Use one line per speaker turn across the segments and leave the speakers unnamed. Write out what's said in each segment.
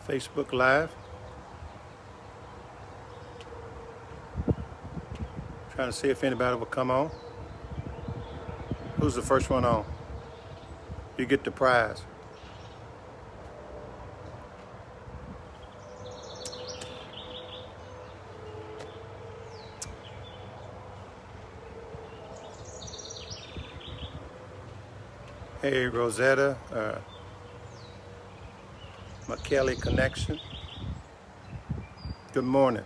Facebook Live. Trying to see if anybody will come on. Who's the first one on? You get the prize. Hey, Rosetta, McKelly Connection. Good morning.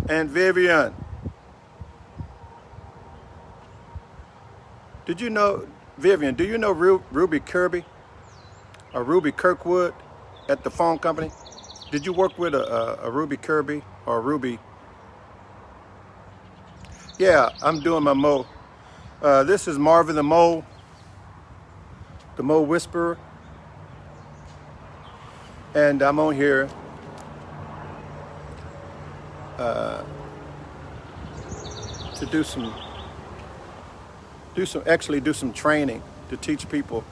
And Vivian, did you know, Vivian, do you know Ruby Kirby or Ruby Kirkwood at the phone company? Did you work with a Ruby Kirby or Ruby? Yeah, I'm doing my Mo. This is Marvin the Mole Whisperer. And I'm on here to do some training to teach people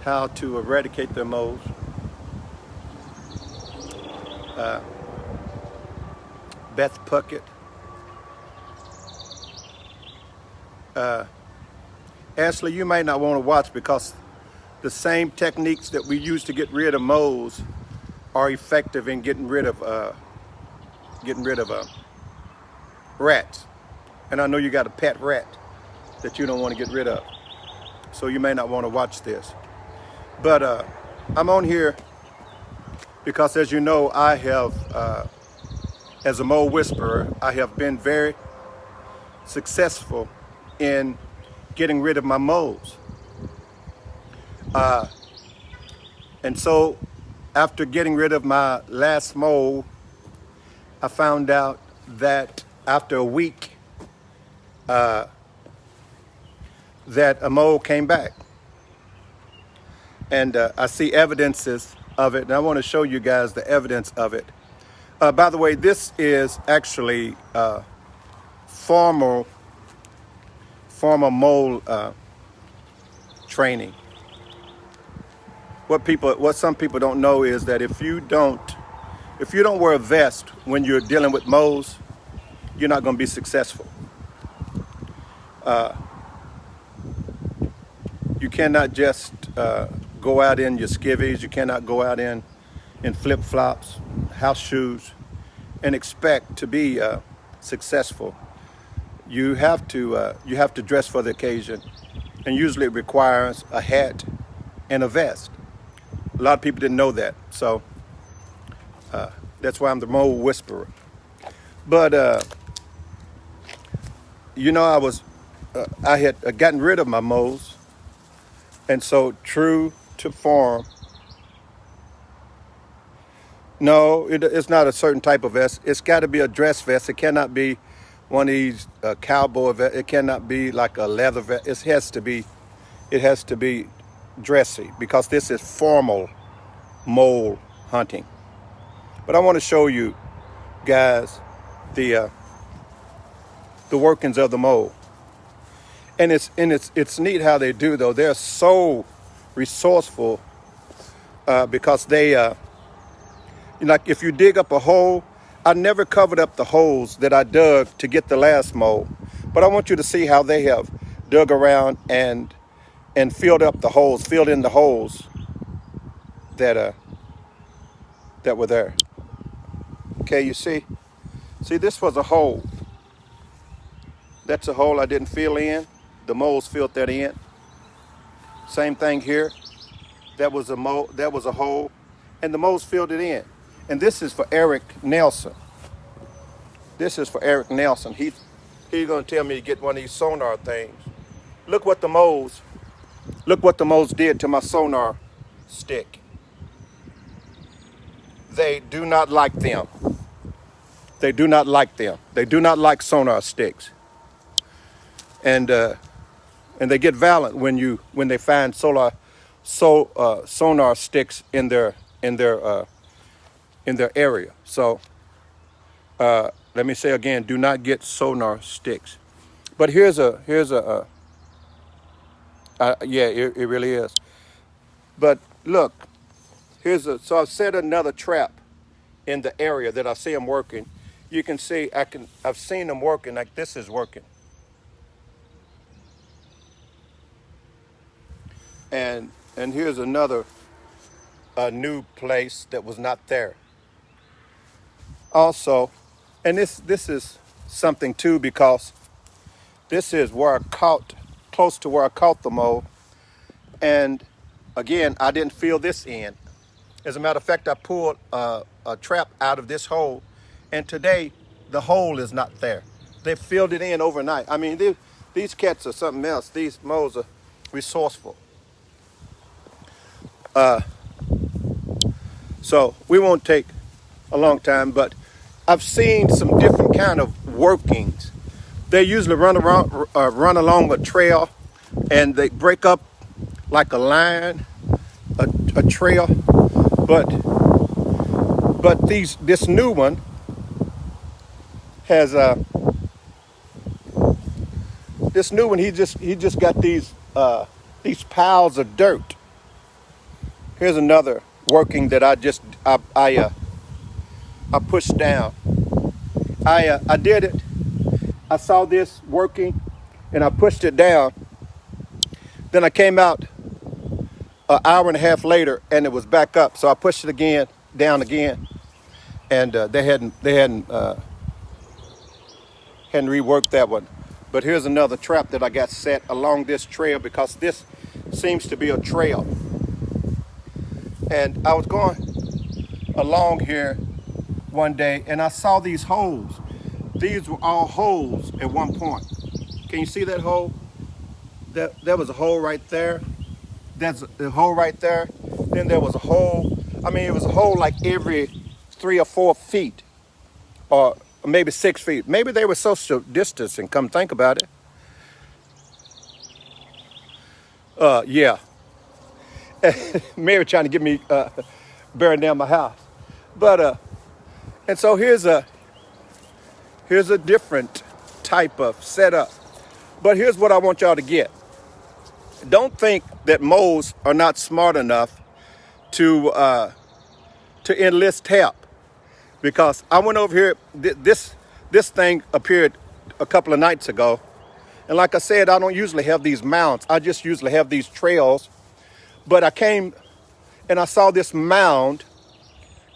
how to eradicate their moles. Beth Puckett. Ashley, you may not want to watch because the same techniques that we use to get rid of moles are effective in getting rid of rats. And I know you got a pet rat that you don't want to get rid of, so you may not want to watch this. But I'm on here because, as you know, I have, as a mole whisperer, I have been very successful in getting rid of my moles. And so after getting rid of my last mole, I found out that after a week, that a mole came back. And I see evidences of it, and I want to show you guys the evidence of it. By the way, this is actually formal mole training. What some people don't know is that if you don't wear a vest when you're dealing with moles, you're not going to be successful. You cannot just go out in your skivvies. You cannot go out in flip-flops, house shoes, and expect to be successful. You have to dress for the occasion, and usually it requires a hat and a vest. A lot of people didn't know that, so that's why I'm the mole whisperer. But I had gotten rid of my moles, and so true to form. No, it's not a certain type of vest. It's got to be a dress vest. It cannot be one of these cowboy vests. It cannot be like a leather vest. It has to be dressy because this is formal mole hunting. But I want to show you guys the workings of the mole. And it's neat how they do, though. They're so resourceful because they like if you dig up a hole, I never covered up the holes that I dug to get the last mole, but I want you to see how they have dug around and filled in the holes that were there. Okay, you see, this was a hole. That's a hole I didn't fill in. The moles filled that in. Same thing here. That was a hole, and the moles filled it in. And this is for Eric Nelson. He's going to tell me to get one of these sonar things. Look what the moles did to my sonar stick. They do not like them. They do not like sonar sticks. And they get violent when they find sonar sticks in their area. So let me say again, do not get sonar sticks. But here's a Yeah, it really is. But look, so I've set another trap in the area that I see them working. You can see I've seen them working like this is working. And here's another new place that was not there. Also, and this is something too because this is where I caught close to where I caught the mole. And again, I didn't fill this in. As a matter of fact, I pulled a trap out of this hole, and today the hole is not there. They filled it in overnight. I mean, these cats are something else. These moles are resourceful. So we won't take a long time, but I've seen some different kind of workings. They usually run along a trail, and they break up like a line, a trail. But this new one has this new one. He just got these piles of dirt. Here's another working that I pushed down. I did it. I saw this working, and I pushed it down. Then I came out an hour and a half later, and it was back up. So I pushed it again, down again, and they hadn't reworked that one. But here's another trap that I got set along this trail because this seems to be a trail. And I was going along here one day, and I saw these holes. These were all holes at one point. Can you see that hole? There was a hole right there. That's a hole right there. Then there was a hole. I mean, it was a hole like every 3 or 4 feet, or maybe 6 feet. Maybe they were social distancing. Come think about it. Yeah. Mary trying to get me burning down my house, but and so here's a different type of setup. But here's what I want y'all to get. Don't think that moles are not smart enough to enlist help, because I went over here. This thing appeared a couple of nights ago, and like I said, I don't usually have these mounds. I just usually have these trails. But I came and I saw this mound,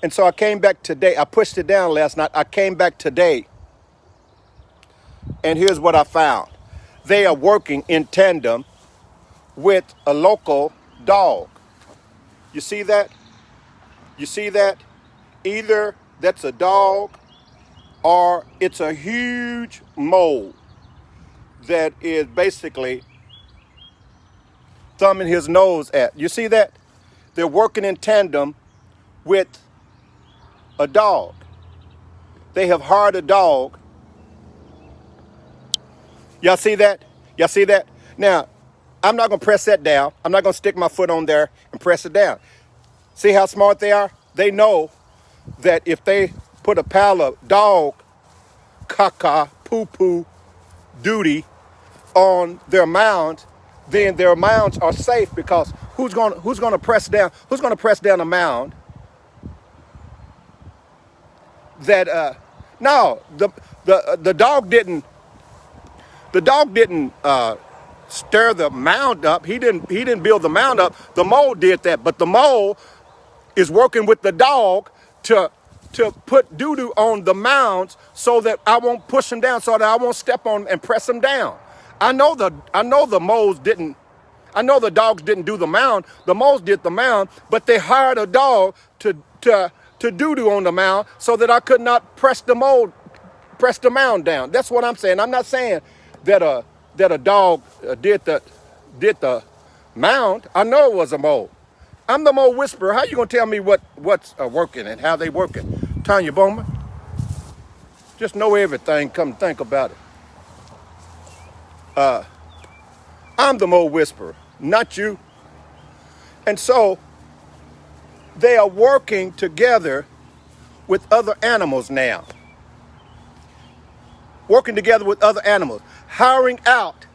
and so I came back today. I pushed it down last night. I came back today, and here's what I found. They are working in tandem with a local dog. You see that? You see that? Either that's a dog or it's a huge mole that is basically thumbing his nose at. You see that? They're working in tandem with a dog. They have hired a dog. Y'all see that? Y'all see that? Now, I'm not going to press that down. I'm not going to stick my foot on there and press it down. See how smart they are? They know that if they put a pile of dog caca, poo-poo, duty on their mound, then their mounds are safe, because who's going to press down? Who's going to press down a mound that no, the dog didn't stir the mound up. He didn't build the mound up. The mole did that, but the mole is working with the dog to put doo-doo on the mounds so that I won't push them down, so that I won't step on and press them down. I know the moles didn't. I know the dogs didn't do the mound. The moles did the mound, but they hired a dog to doo-doo on the mound so that I could not press the mound down. That's what I'm saying. I'm not saying that a dog did the mound. I know it was a mole. I'm the mole whisperer. How you gonna tell me what's working and how they working? Tanya Bowman. Just know everything. Come think about it. I'm the mole whisperer, not you. And so they are working together with other animals now. Working together with other animals, hiring out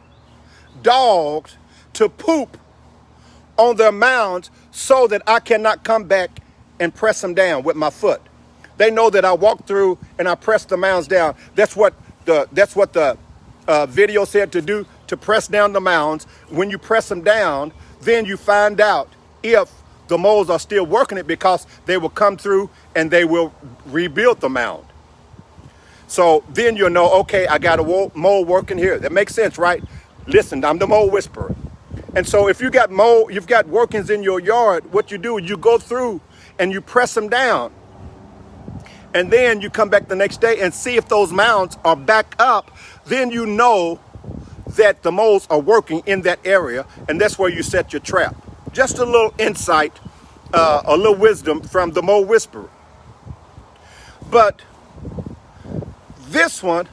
dogs to poop on their mounds so that I cannot come back and press them down with my foot. They know that I walk through and I press the mounds down. That's what the video said to do, to press down the mounds. When you press them down, then you find out if the moles are still working it, because they will come through and they will rebuild the mound. So then you'll know, okay, I got a mole working here. That makes sense, right? Listen, I'm the mole whisperer. And so if you got you've got workings in your yard, what you do is you go through and you press them down. And then you come back the next day and see if those mounds are back up. Then you know that the moles are working in that area, and that's where you set your trap. Just a little insight, a little wisdom from the mole whisperer. But this one,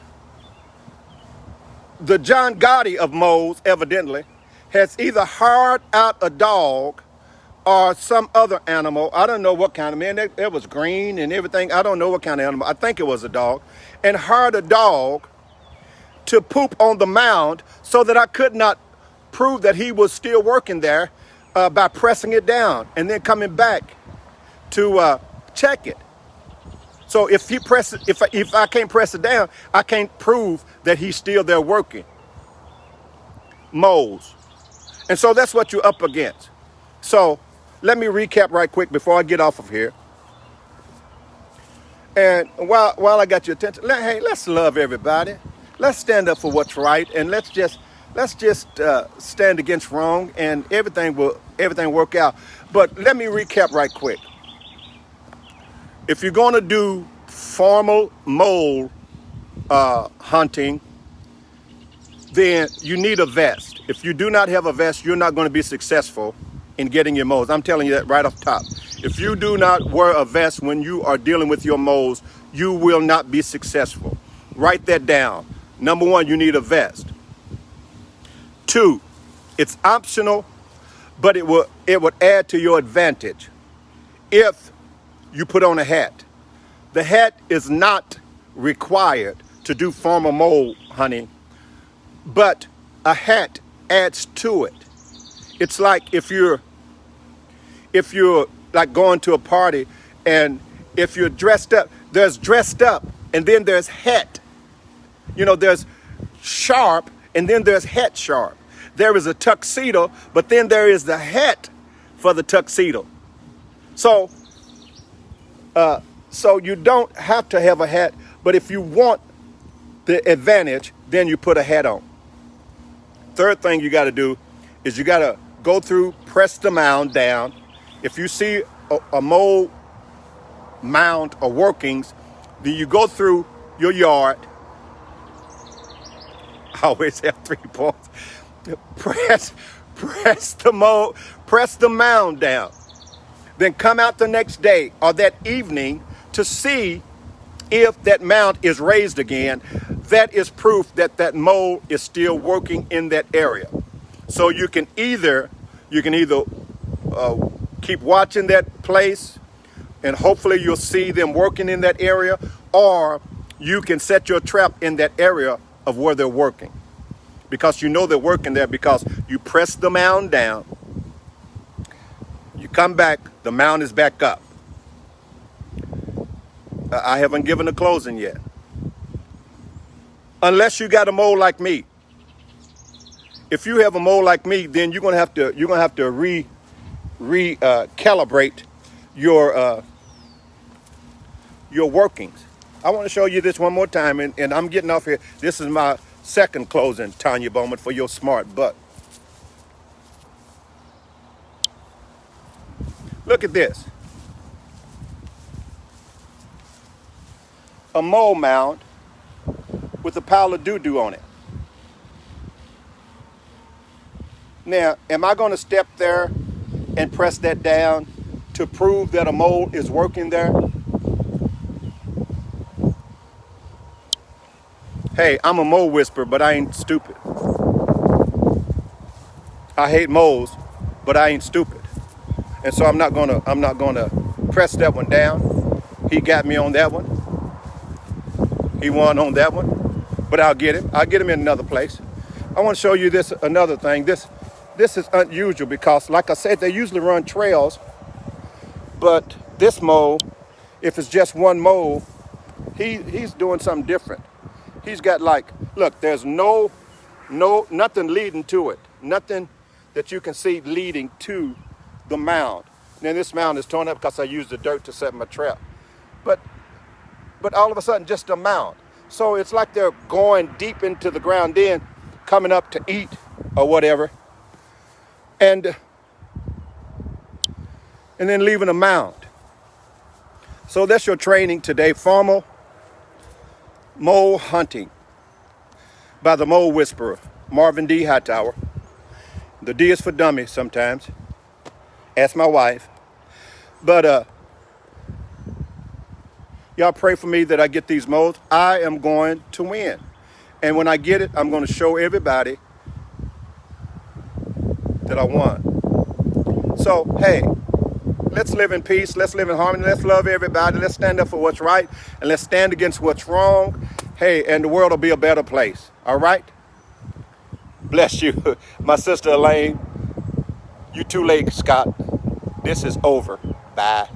the John Gotti of moles, evidently, has either hired out a dog or some other animal. I don't know what kind of, man, it was green and everything. I don't know what kind of animal. I think it was a dog. And hired a dog to poop on the mound so that I could not prove that he was still working there by pressing it down and then coming back to check it. So if I can't press it down, I can't prove that he's still there working. Moles. And so that's what you're up against. So let me recap right quick before I get off of here. And while I got your attention, hey, let's love everybody. Let's stand up for what's right, and let's just stand against wrong, and everything work out. But let me recap right quick. If you're going to do formal mole hunting, then you need a vest. If you do not have a vest, you're not going to be successful in getting your moles. I'm telling you that right off top. If you do not wear a vest when you are dealing with your moles, you will not be successful. Write that down. Number one, you need a vest. 2, it's optional, but it would add to your advantage if you put on a hat. The hat is not required to do formal mole hunting, but a hat adds to it. It's like if you're like going to a party, and if you're dressed up, there's dressed up and then there's hat. You know, there's sharp and then there's hat sharp. There is a tuxedo, but then there is the hat for the tuxedo. So you don't have to have a hat, but if you want the advantage, then you put a hat on. Third thing you got to do is you got to go through, press the mound down. If you see a mole mound or workings, then you go through your yard. I always have 3 points. Press the mound down. Then come out the next day or that evening to see if that mound is raised again. That is proof that that mole is still working in that area. So you can either keep watching that place, and hopefully you'll see them working in that area, or you can set your trap in that area of where they're working, because you know they're working there because you press the mound down, you come back, the mound is back up. I haven't given a closing yet. Unless you got a mole like me. If you have a mole like me, then you're gonna have to recalibrate your workings. I want to show you this one more time, and I'm getting off here. This is my second closing, Tanya Bowman, for your smart butt. Look at this. A mole mound with a pile of doo-doo on it. Now, am I going to step there and press that down to prove that a mole is working there? Hey, I'm a mole whisperer, but I ain't stupid. I hate moles, but I ain't stupid. And so I'm not gonna press that one down. He got me on that one. He won on that one, but I'll get him. I'll get him in another place. I want to show you this, another thing. This This is unusual because, like I said, they usually run trails, but this mole, if it's just one mole, he's doing something different. He's got like, look, there's nothing leading to it. Nothing that you can see leading to the mound. Now this mound is torn up because I used the dirt to set my trap. But all of a sudden, just a mound. So it's like they're going deep into the ground, then coming up to eat or whatever, and then leaving a mound. So that's your training today, formal mole hunting by the Mole Whisperer, Marvin D. Hightower. The D is for dummy sometimes. Ask my wife. But y'all pray for me that I get these moles. I am going to win. And when I get it, I'm going to show everybody that I won. So, hey, let's live in peace. Let's live in harmony. Let's love everybody. Let's stand up for what's right. And let's stand against what's wrong. Hey, and the world will be a better place. All right? Bless you. My sister Elaine, you too late, Scott. This is over. Bye.